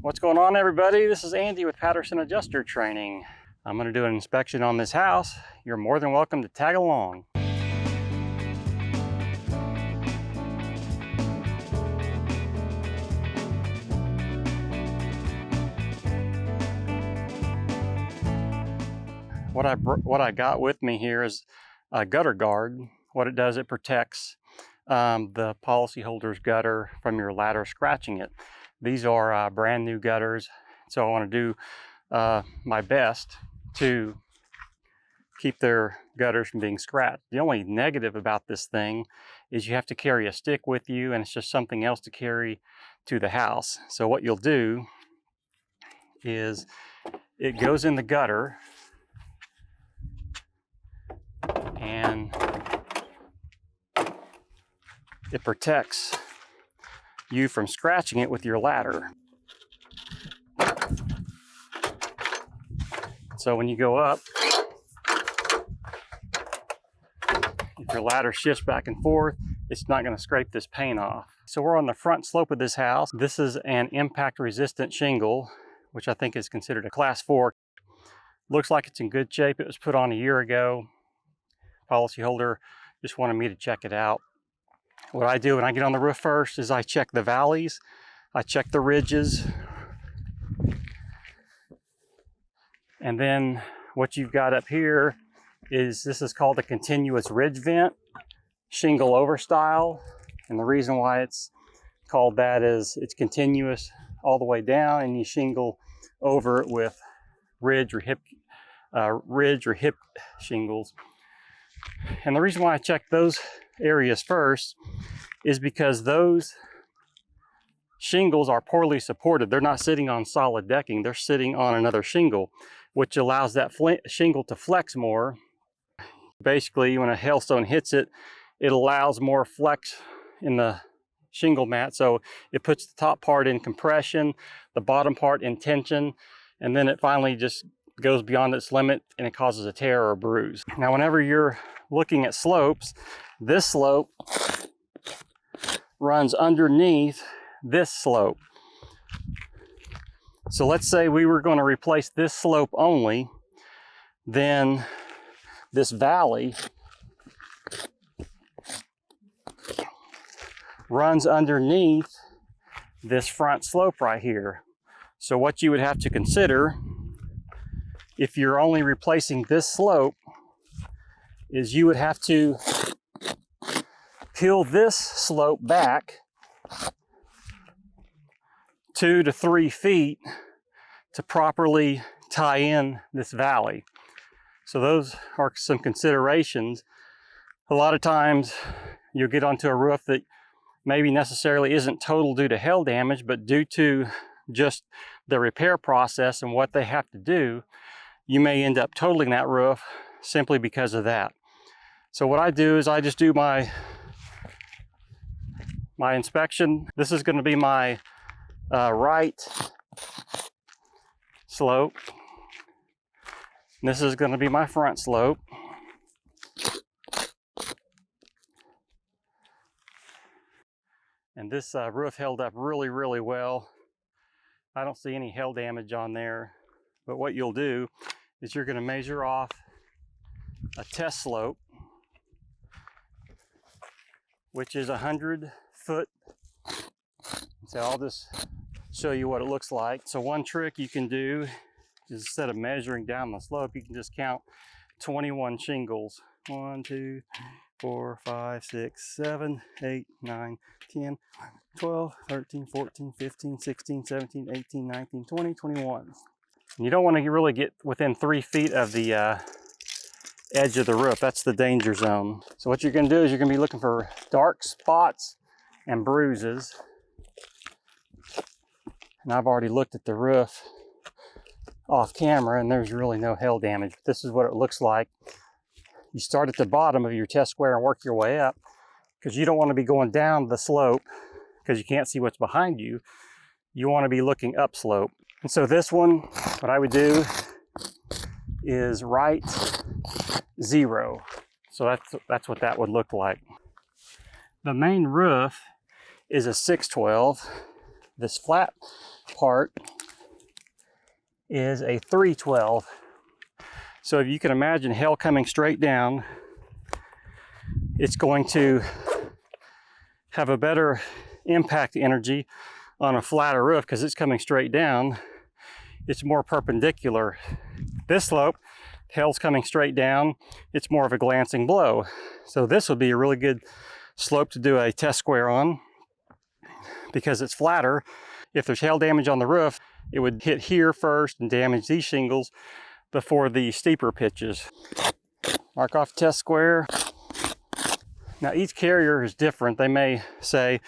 What's going on, everybody? This is Andy with Patterson Adjuster Training. I'm going to do an inspection on this house. You're more than welcome to tag along. What I got with me here is a gutter guard. What it does, it protects the policyholder's gutter from your ladder scratching it. These are brand new gutters, so I want to do my best to keep their gutters from being scratched. The only negative about this thing is you have to carry a stick with you, and it's just something else to carry to the house. So what you'll do is it goes in the gutter, and it protects you from scratching it with your ladder. So when you go up, if your ladder shifts back and forth, it's not going to scrape this paint off. So we're on the front slope of this house. This is an impact resistant shingle, which I think is considered a class 4. Looks like it's in good shape. It was put on a year ago. Policyholder just wanted me to check it out. What I do when I get on the roof first is I check the valleys, I check the ridges, and then what you've got up here is, this is called a continuous ridge vent, shingle over style. And the reason why it's called that is it's continuous all the way down, and you shingle over it with ridge or hip shingles. And the reason why I check those areas first is because those shingles are poorly supported. They're not sitting on solid decking, they're sitting on another shingle, which allows that shingle to flex more. Basically, when a hailstone hits it, it allows more flex in the shingle mat, so it puts the top part in compression, the bottom part in tension, and then it finally just goes beyond its limit and it causes a tear or a bruise. Now, whenever you're looking at slopes, this slope runs underneath this slope. So let's say we were going to replace this slope only, then this valley runs underneath this front slope right here. So what you would have to consider, if you're only replacing this slope, is you would have to peel this slope back 2 to 3 feet to properly tie in this valley. So those are some considerations. A lot of times you'll get onto a roof that maybe necessarily isn't total due to hail damage, but due to just the repair process and what they have to do, you may end up totaling that roof simply because of that. So what I do is I just do my inspection. This is going to be my right slope. This is going to be my front slope. And this roof held up really, really well. I don't see any hail damage on there. But what you'll do is you're going to measure off a test slope, which is 100 foot. So I'll just show you what it looks like. So one trick you can do is, instead of measuring down the slope, you can just count 21 shingles. 1, 2, 4, 5, 6, 7, 8, 9, 10, 12, 13, 14, 15, 16, 17, 18, 19, 20, 21. And you don't want to really get within 3 feet of the edge of the roof. That's the danger zone. So what you're going to do is you're going to be looking for dark spots and bruises. And I've already looked at the roof off camera, and there's really no hail damage. But this is what it looks like. You start at the bottom of your test square and work your way up, because you don't want to be going down the slope because you can't see what's behind you. You want to be looking up slope. And so this one, what I would do is right 0. So that's what that would look like. The main roof is a 612. This flat part is a 312. So if you can imagine hail coming straight down, it's going to have a better impact energy on a flatter roof because it's coming straight down. It's more perpendicular. This slope, hail's coming straight down, it's more of a glancing blow. So this would be a really good slope to do a test square on because it's flatter. If there's hail damage on the roof, it would hit here first and damage these shingles before the steeper pitches. Mark off test square. Now each carrier is different. They may say,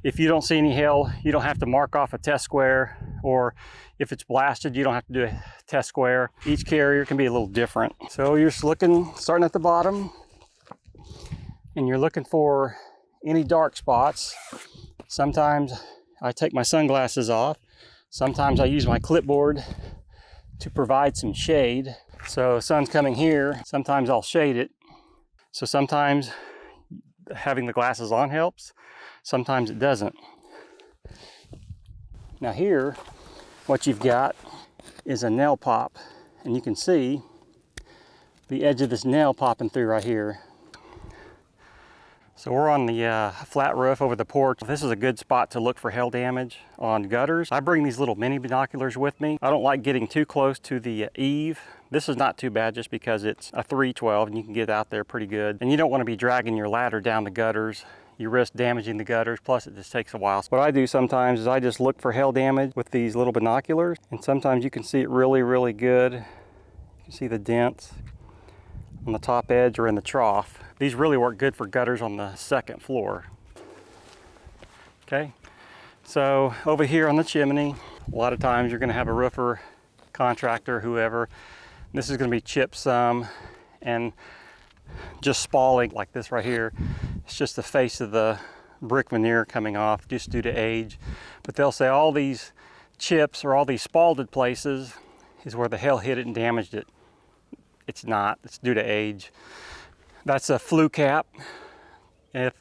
if you don't see any hail, you don't have to mark off a test square, or if it's blasted, you don't have to do a test square. Each carrier can be a little different. So you're just looking, starting at the bottom, and you're looking for any dark spots. Sometimes I take my sunglasses off. Sometimes I use my clipboard to provide some shade. So sun's coming here, sometimes I'll shade it. So sometimes having the glasses on helps, sometimes it doesn't. Now here, what you've got is a nail pop, and you can see the edge of this nail popping through right here. So we're on the flat roof over the porch. This is a good spot to look for hail damage on gutters. I bring these little mini binoculars with me. I don't like getting too close to the eave. This is not too bad just because it's a 312 and you can get out there pretty good. And you don't want to be dragging your ladder down the gutters. You risk damaging the gutters, plus it just takes a while. What I do sometimes is I just look for hail damage with these little binoculars, and sometimes you can see it really, really good. You can see the dents on the top edge or in the trough. These really work good for gutters on the second floor. Okay, so over here on the chimney, a lot of times you're gonna have a roofer, contractor, whoever. This is gonna be chipped some and just spalling like this right here. It's just the face of the brick veneer coming off just due to age. But they'll say all these chips or all these spalted places is where the hail hit it and damaged it. It's not, it's due to age. That's a flue cap. If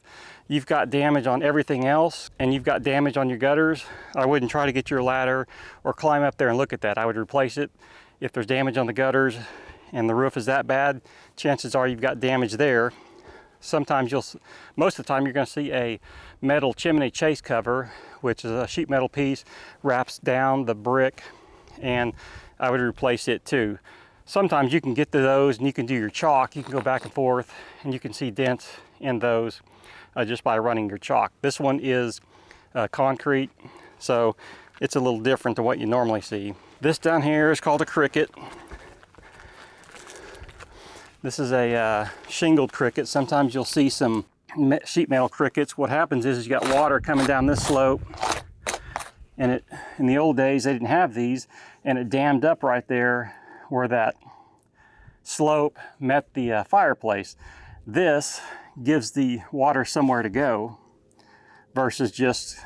you've got damage on everything else and you've got damage on your gutters, I wouldn't try to get your ladder or climb up there and look at that. I would replace it. If there's damage on the gutters and the roof is that bad, chances are you've got damage there. Sometimes most of the time you're going to see a metal chimney chase cover, which is a sheet metal piece, wraps down the brick, and I would replace it too. Sometimes you can get to those and you can do your chalk. You can go back and forth and you can see dents in those just by running your chalk. This one is concrete, so it's a little different than what you normally see. This down here is called a cricket. This is a shingled cricket. Sometimes you'll see some sheet metal crickets. What happens is you got water coming down this slope, and in the old days they didn't have these, and it dammed up right there where that slope met the fireplace. This gives the water somewhere to go versus just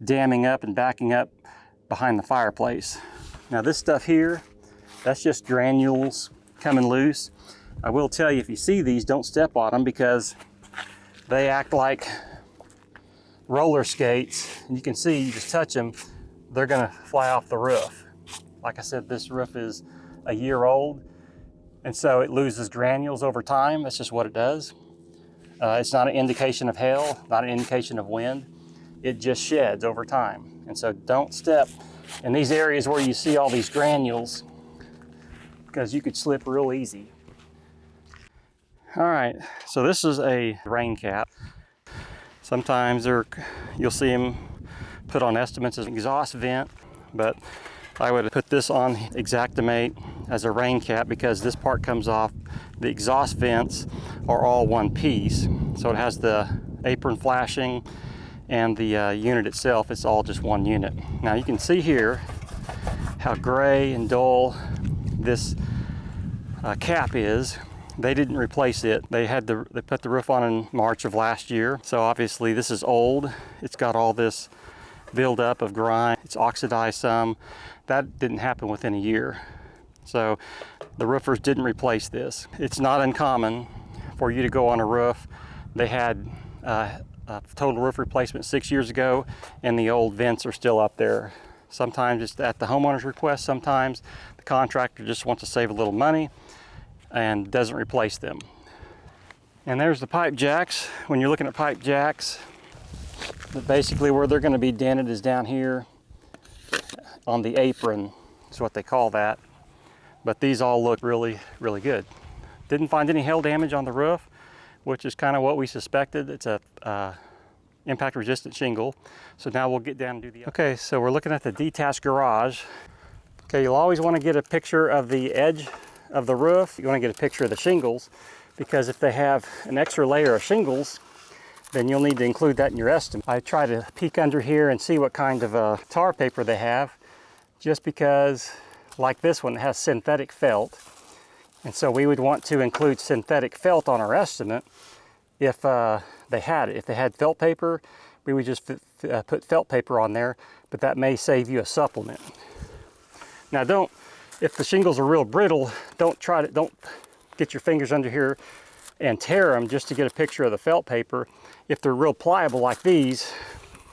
damming up and backing up behind the fireplace. Now this stuff here, that's just granules coming loose. I will tell you, if you see these, don't step on them because they act like roller skates. And you can see, you just touch them, they're gonna fly off the roof. Like I said, this roof is a year old, and so it loses granules over time. That's just what it does. It's not an indication of hail, not an indication of wind. It just sheds over time. And so don't step in these areas where you see all these granules because you could slip real easy. All right, so this is a rain cap. Sometimes you'll see them put on estimates as an exhaust vent, but I would put this on Exactimate as a rain cap because this part comes off. The exhaust vents are all one piece, so it has the apron flashing and the unit itself, it's all just one unit. Now you can see here how gray and dull this cap is. They didn't replace it. They put the roof on in March of last year. So obviously this is old. It's got all this buildup of grime. It's oxidized some. That didn't happen within a year. So the roofers didn't replace this. It's not uncommon for you to go on a roof. They had a total roof replacement 6 years ago and the old vents are still up there. Sometimes it's at the homeowner's request. Sometimes the contractor just wants to save a little money and doesn't replace them. And there's the pipe jacks. When you're looking at pipe jacks, basically where they're going to be dented is down here on the apron, is what they call that. But these all look really, really good. Didn't find any hail damage on the roof, which is kind of what we suspected. It's a impact resistant shingle. So now we'll get down and do the... Okay, so we're looking at the detached garage. Okay, you'll always want to get a picture of the edge of the roof. You want to get a picture of the shingles, because if they have an extra layer of shingles, then you'll need to include that in your estimate. I try to peek under here and see what kind of tar paper they have, just because, like this one, it has synthetic felt. And so we would want to include synthetic felt on our estimate if they had it. If they had felt paper, we would just put felt paper on there, but that may save you a supplement. Now if the shingles are real brittle, don't get your fingers under here and tear them just to get a picture of the felt paper. If they're real pliable like these,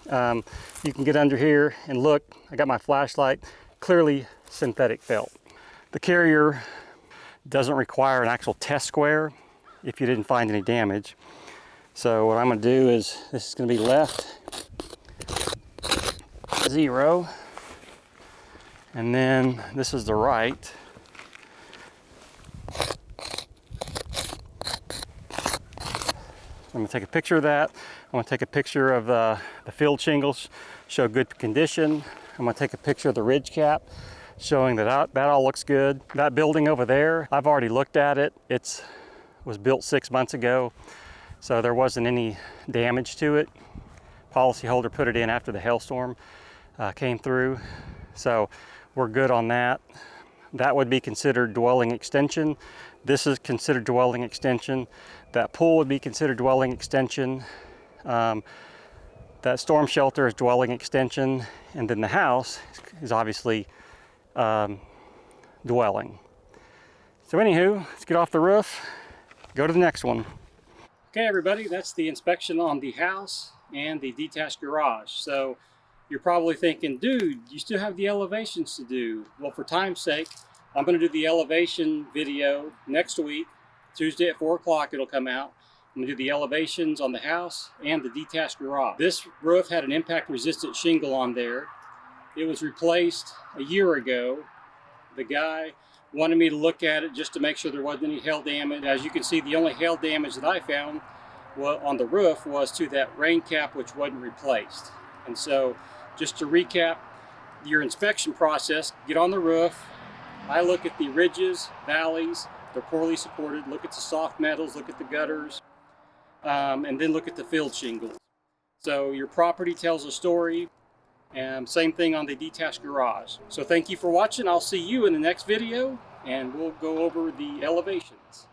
you can get under here and look. I got my flashlight, clearly synthetic felt. The carrier doesn't require an actual test square if you didn't find any damage. So what I'm going to do is, this is going to be left 0, and then this is the right. I'm going to take a picture of that. I'm going to take a picture of the field shingles, show good condition. I'm going to take a picture of the ridge cap, showing that that all looks good. That building over there, I've already looked at it. It was built 6 months ago, so there wasn't any damage to it. Policyholder put it in after the hailstorm came through, so we're good on that. That would be considered dwelling extension. This is considered dwelling extension. That pool would be considered dwelling extension. That storm shelter is dwelling extension, and then the house is obviously dwelling. So anywho, let's get off the roof, go to the next one. Okay everybody, that's the inspection on the house and the detached garage. So you're probably thinking, dude, you still have the elevations to do. Well, for time's sake, I'm going to do the elevation video next week. Tuesday at 4 o'clock it'll come out. I'm going to do the elevations on the house and the detached garage. This roof had an impact resistant shingle on there. It was replaced a year ago. The guy wanted me to look at it just to make sure there wasn't any hail damage. As you can see, the only hail damage that I found on the roof was to that rain cap, which wasn't replaced. And so just to recap your inspection process, get on the roof. I look at the ridges, valleys, they're poorly supported, look at the soft metals, look at the gutters, and then look at the field shingles. So your property tells a story, and same thing on the detached garage. So thank you for watching. I'll see you in the next video, and we'll go over the elevations.